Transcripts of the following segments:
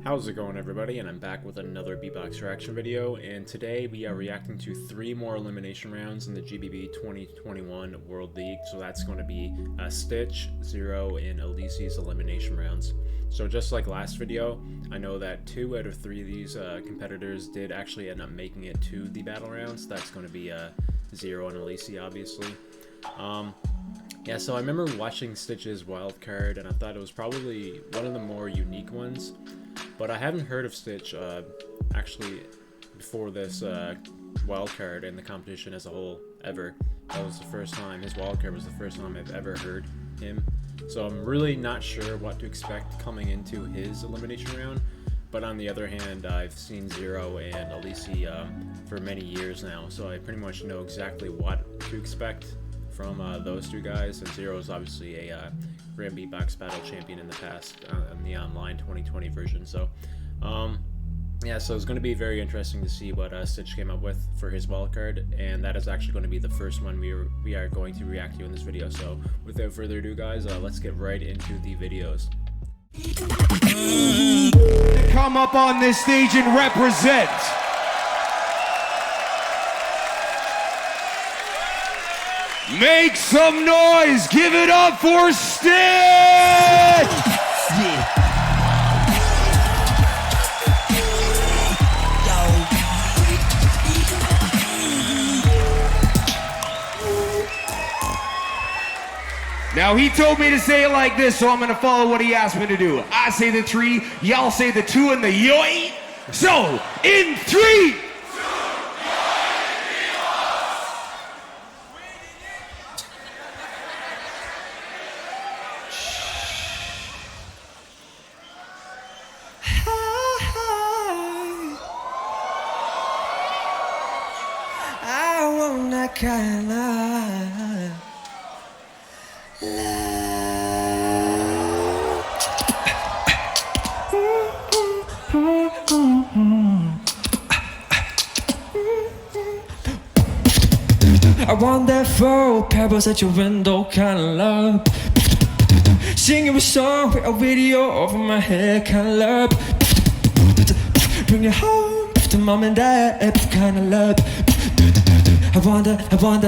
How's it going, everybody? And I'm back with another beatbox reaction video, and today we are reacting to 3 more elimination rounds in the GBB21 World League. So that's going to be Stitch, Zer0, and Elise's elimination rounds. So just like last video, I know that 2 out of 3 of these competitors did actually end up making it to the battle rounds. That's going to be Zer0 and Elise, obviously. Yeah, so I remember watching Stitch's wildcard, and I thought it was probably one of the more unique ones. But I haven't heard of Stitch actually before this wildcard and the competition as a whole ever. That was the first time, his wildcard was the first time I've ever heard him. So I'm really not sure what to expect coming into his elimination round. But on the other hand, I've seen Zer0 and Elise for many years now, so I pretty much know exactly what to expect from those 2 guys. And Zer0 is obviously a Grand Beatbox Battle champion in the past in the online 2020 version. So yeah, so it's going to be very interesting to see what Stitch came up with for his wildcard, and that is actually going to be the first one we are going to react to in this video. So without further ado, guys, let's get right into the videos. Come up on this stage and represent. Make some noise! Give it up for Stitch! Yeah. Now he told me to say it like this, so I'm gonna follow what he asked me to do. I say the 3, y'all say the 2 and the yoy. So, in 3, I want that kind of love. I want that 4 pebbles at your window kind of love. Singing a song with a video over my head kind of love. Bring it home to mom and dad kind of love. I want that. I want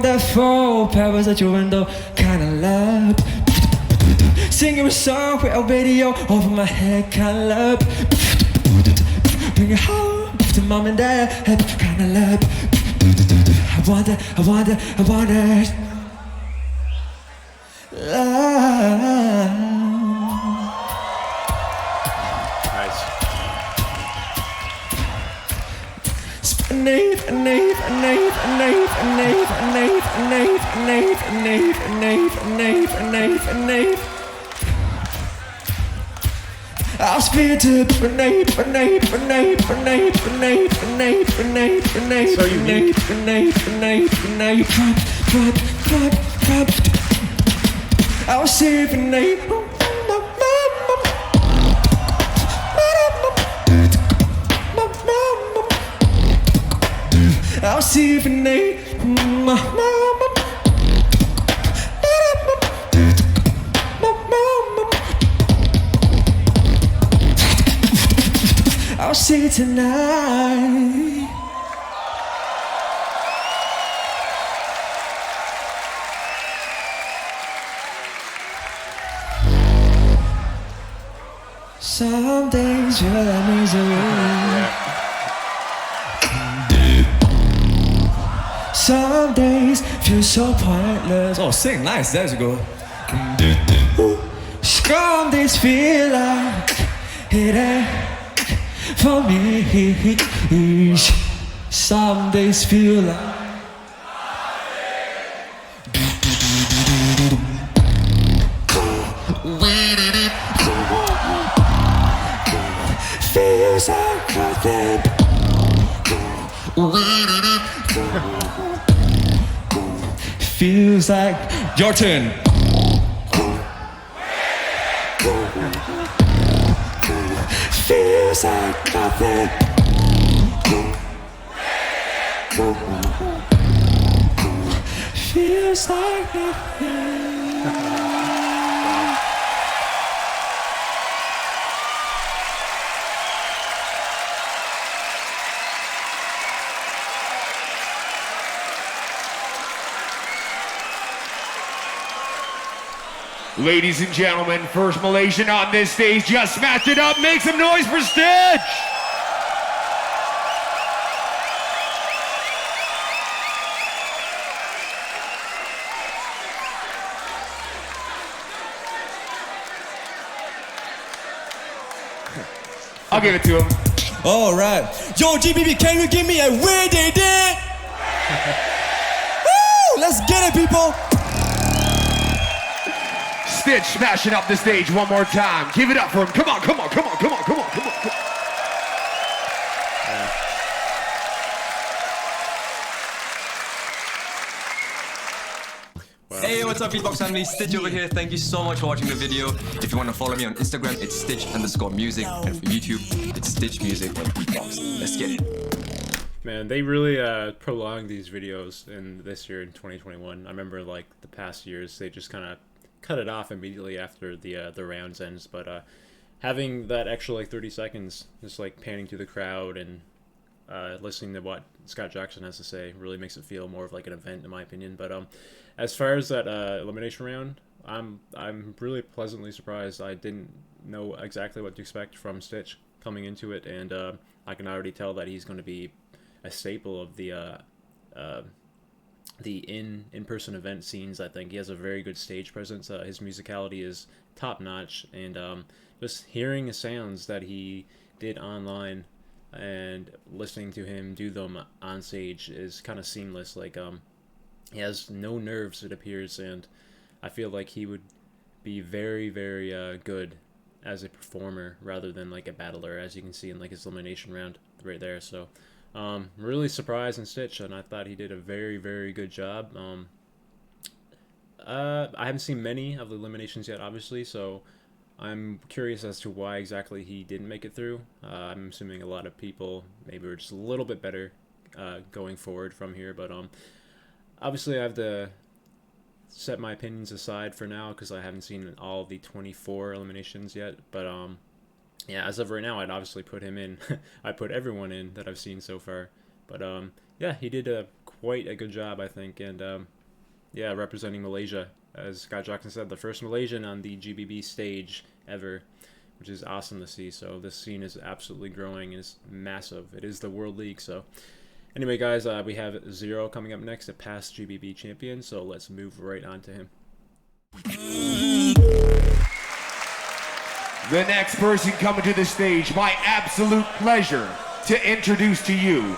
that 4 pebbles at your window kind of love. Singing a song with a video over my head kind of love. Bring it home to mom and dad kind of love. I want it. Love. Nice. I'll spit it. So unique. I'll save a name. I'll save a name. I'll see you tonight. Some Some days feel like misery. Some days feel so pointless. Oh, sing nice. There you go. Some days feel like it ain't for me. Some days feel like feels like nothing. Feels like your turn. Feels like nothing. Feels like nothing. Ladies and gentlemen, first Malaysian on this stage just smashed it up. Make some noise for Stitch! I'll give it to him. All right. Yo, GBB, can you give me a where they did? Woo! Let's get it, people. Stitch smashing up the stage one more time. Give it up for him. Come on, come on, come on, come on, come on, come on. Come on. Hey, what's up, Beatbox family? Stitch over here. Thank you so much for watching the video. If you want to follow me on Instagram, it's Stitch_music, and for YouTube, it's Stitch Music and Beatbox. Let's get it. Man, they really prolonged these videos in this year in 2021. I remember like the past years, they just kind of cut it off immediately after the rounds ends. But having that extra like 30 seconds, just like panning to the crowd and listening to what Scott Jackson has to say, really makes it feel more of like an event, in my opinion. But as far as that elimination round, I'm really pleasantly surprised. I didn't know exactly what to expect from Stitch coming into it, and I can already tell that he's going to be a staple of the in-person event scenes. I think he has a very good stage presence. His musicality is top notch, and just hearing the sounds that he did online and listening to him do them on stage is kind of seamless. Like he has no nerves, it appears, and I feel like he would be very, very good as a performer rather than like a battler, as you can see in like his elimination round right there. So really surprised in Stitch, and I thought he did a very, very good job. I haven't seen many of the eliminations yet, obviously, so I'm curious as to why exactly he didn't make it through. I'm assuming a lot of people maybe were just a little bit better going forward from here, but obviously I have to set my opinions aside for now because I haven't seen all the 24 eliminations yet. But yeah, as of right now, I'd obviously put him in. I put everyone in that I've seen so far. But yeah, he did quite a good job, I think, and yeah, representing Malaysia. As Scott Jackson said, the first Malaysian on the GBB stage ever, which is awesome to see. So this scene is absolutely growing and it's massive. It is the World League. So anyway, guys, we have Zer0 coming up next, a past GBB champion. So let's move right on to him. The next person coming to the stage, my absolute pleasure to introduce to you,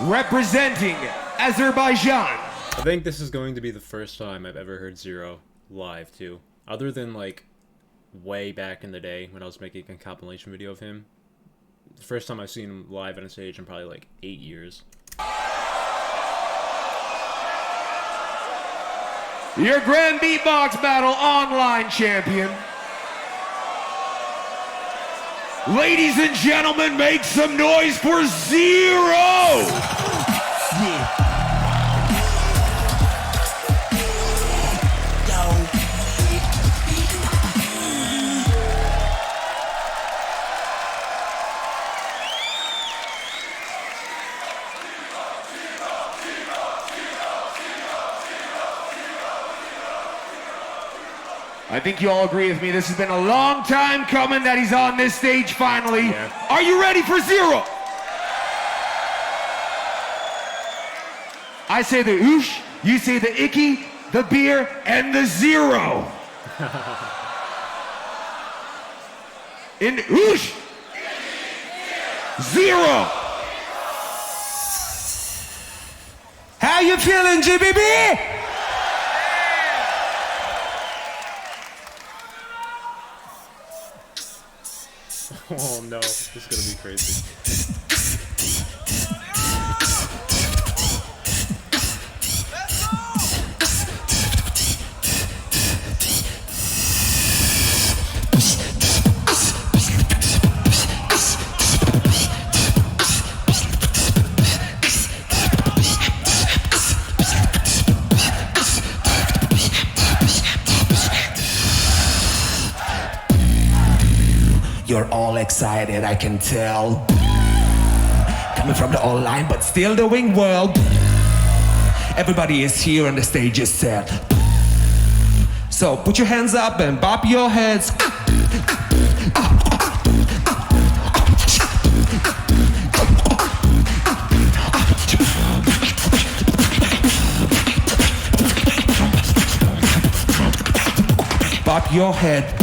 representing Azerbaijan. I think this is going to be the first time I've ever heard Zer0 live, too. Other than, like, way back in the day when I was making a compilation video of him. The first time I've seen him live on a stage in probably, like, 8 years. Your Grand Beatbox Battle Online champion. Ladies and gentlemen, make some noise for Zer0! Yeah. I I think you all agree with me. This has been a long time coming that he's on this stage finally. Yeah. Are you ready for Zer0? I say the oosh, you say the icky, the beer, and the Zer0. In oosh, Zer0. How you feeling, GBB? Oh no, this is gonna be crazy. You're all excited, I can tell. Coming from the online, but still doing well. Everybody is here and the stage is set. So put your hands up and bop your heads. Bop your head.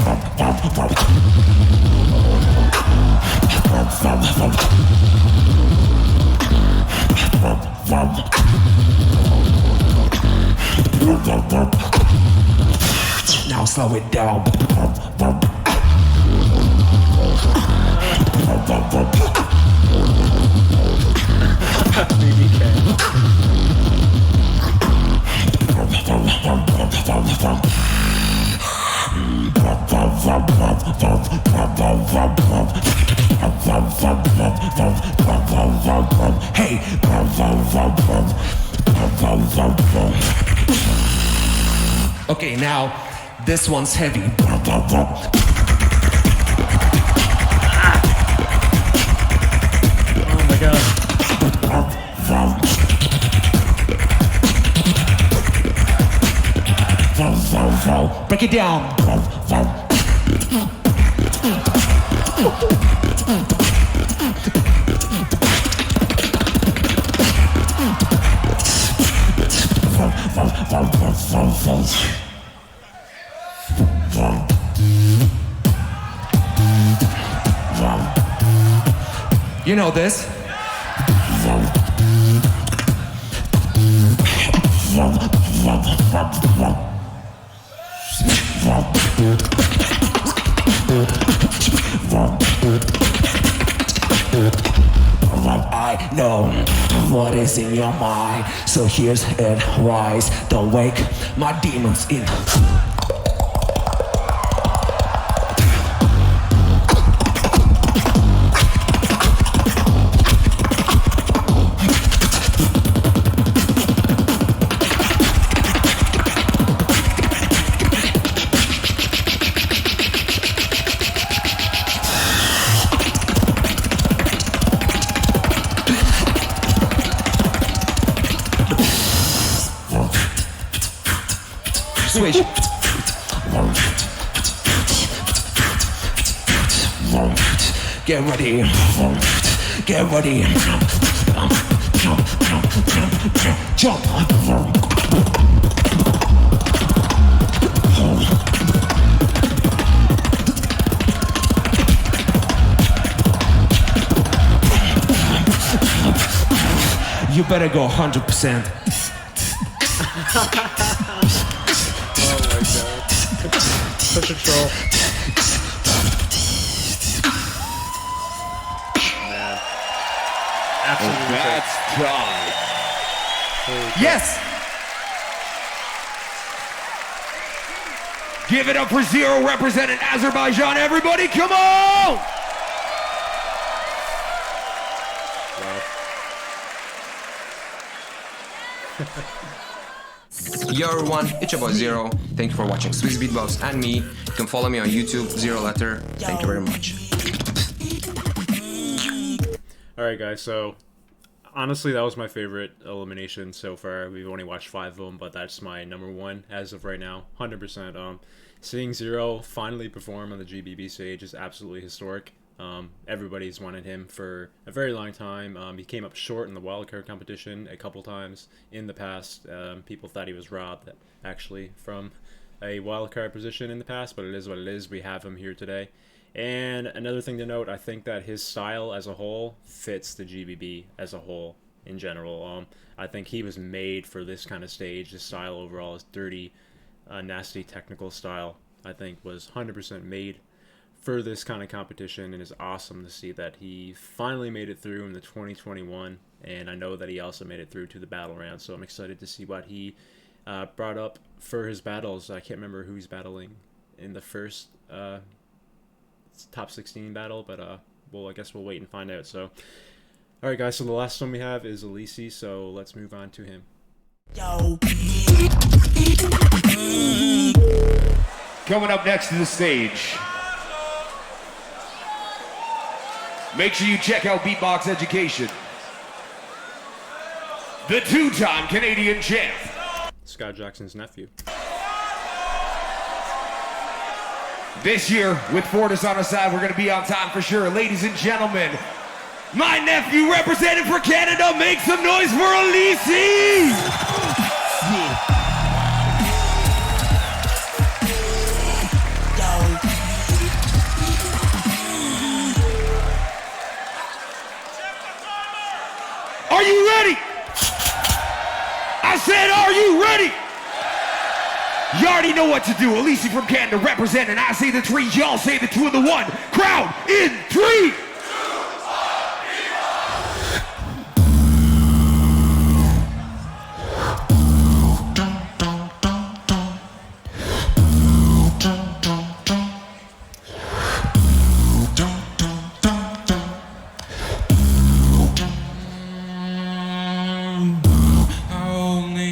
Now slow it down. Hey. Okay, now this one's heavy. Oh my god. Break it down. You know this. I know what is in your mind, so here's advice. Don't wake my demons in. Switch. Get ready. Get ready. Jump. You better go 100%. Oh my god. Such a troll. Man. Absolutely. That's done. Holy crap. Yes! Give it up for Zer0 representing Azerbaijan, everybody, come on! Wow. Yo everyone, it's your boy Zer0. Thank you for watching Swiss Beatbox and me. You can follow me on YouTube, Zer0 Letter. Thank you very much. Alright guys, so honestly that was my favorite elimination so far. We've only watched 5 of them, but that's my number one as of right now, 100%. seeing Zer0 finally perform on the GBB stage is absolutely historic. Everybody's wanted him for a very long time. He came up short in the wildcard competition a couple times in the past. People thought he was robbed, actually, from a wildcard position in the past, but it is what it is. We have him here today. And another thing to note, I think that his style as a whole fits the GBB as a whole in general. I think he was made for this kind of stage. His style overall, his dirty, nasty technical style, I think was 100% made for this kind of competition, and it's awesome to see that he finally made it through in the 2021, and I know that he also made it through to the battle round, so I'm excited to see what he brought up for his battles. I can't remember who he's battling in the first top 16 battle, but I guess we'll wait and find out. So alright guys, so the last one we have is Elise, so let's move on to him. Coming up next to the stage, make sure you check out Beatbox Education. The two-time Canadian champ, Scott Jackson's nephew. This year, with Fortis on our side, we're going to be on time for sure. Ladies and gentlemen, my nephew representing for Canada, make some noise for Elise! Are you ready? I said, are you ready? You already know what to do. Elise from Canada representing. I say the 3, y'all say the 2 and the 1. Crowd in 3.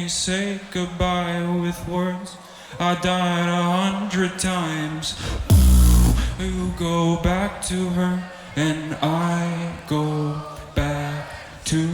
Say goodbye with words. I died 100 times. You go back to her, and I go back to.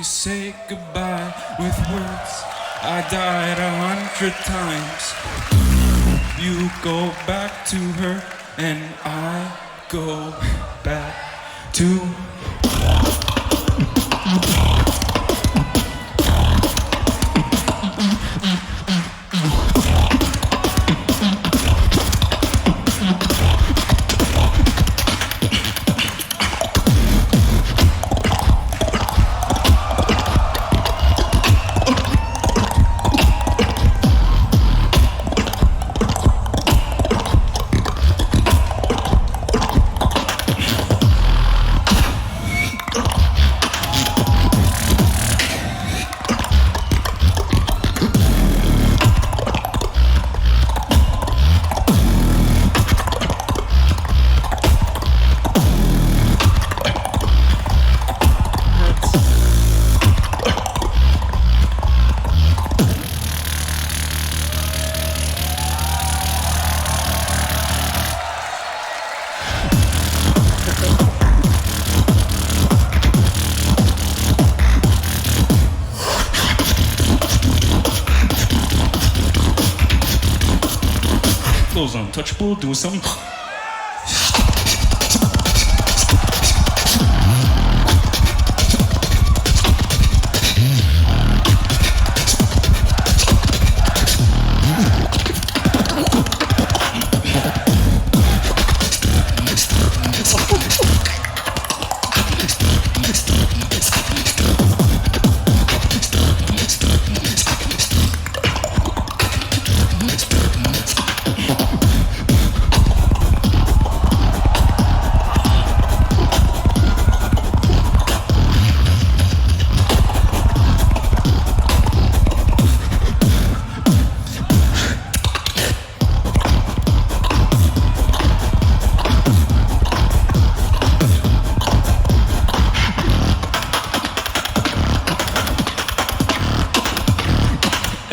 Say goodbye with words. I died 100 times. You go back to her, and I go back to. Those untouchable, do some.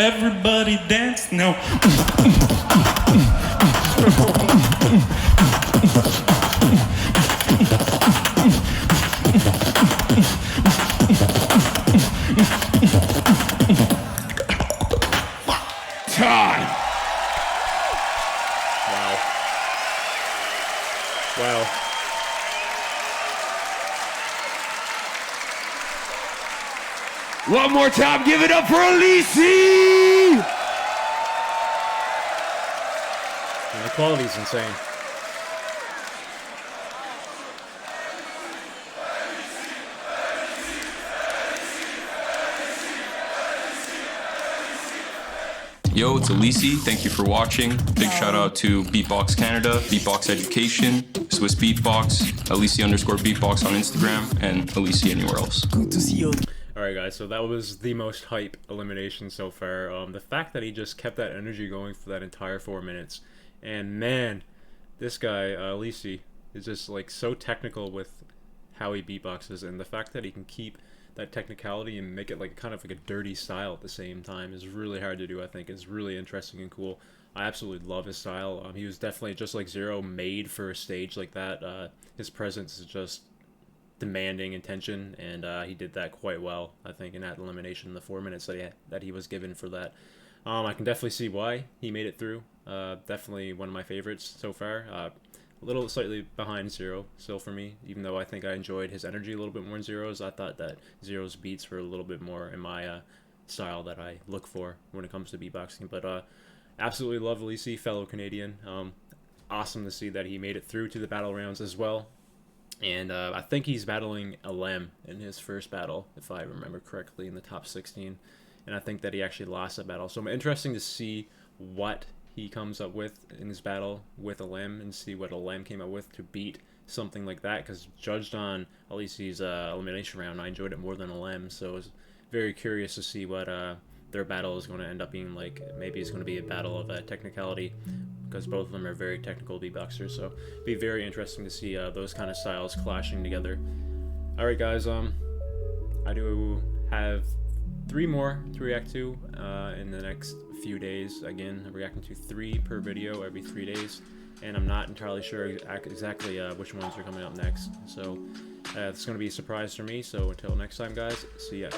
everybody dance now. Time. Wow. Wow. One more time, give it up for Elisii! And the quality's insane. Yo, it's Elise. Thank you for watching. Big shout out to Beatbox Canada, Beatbox Education, Swiss Beatbox, Elise_Beatbox on Instagram, and Elise anywhere else. Alright guys, so that was the most hype elimination so far. The fact that he just kept that energy going for that entire 4 minutes. And man, this guy, Elisii, is just like so technical with how he beatboxes, and the fact that he can keep that technicality and make it like kind of like a dirty style at the same time is really hard to do. I think it's really interesting and cool. I absolutely love his style. He was definitely, just like Zer0, made for a stage like that. His presence is just demanding attention, and he did that quite well, I think, in that elimination, the 4 minutes that he was given for that. I can definitely see why he made it through. Definitely one of my favorites so far. A little slightly behind Zer0 still for me, even though I think I enjoyed his energy a little bit more in Zer0's. I thought that Zer0's beats were a little bit more in my style that I look for when it comes to beatboxing. But absolutely love Elisii, fellow Canadian. Awesome to see that he made it through to the battle rounds as well. And I think he's battling Elem in his first battle, if I remember correctly, in the top 16. And I think that he actually lost that battle. So I'm interested to see what he comes up with in his battle with Elem, and see what Elem came up with to beat something like that. Because judged on Elisi's elimination round, I enjoyed it more than Elem. So I was very curious to see what their battle is going to end up being like. Maybe it's going to be a battle of technicality, because both of them are very technical beatboxers. So it'd be very interesting to see those kind of styles clashing together. Alright guys, I do have 3 more to react to in the next few days. Again, I'm reacting to 3 per video every 3 days, and I'm not entirely sure exactly which ones are coming up next. So it's going to be a surprise for me. So until next time guys, see ya.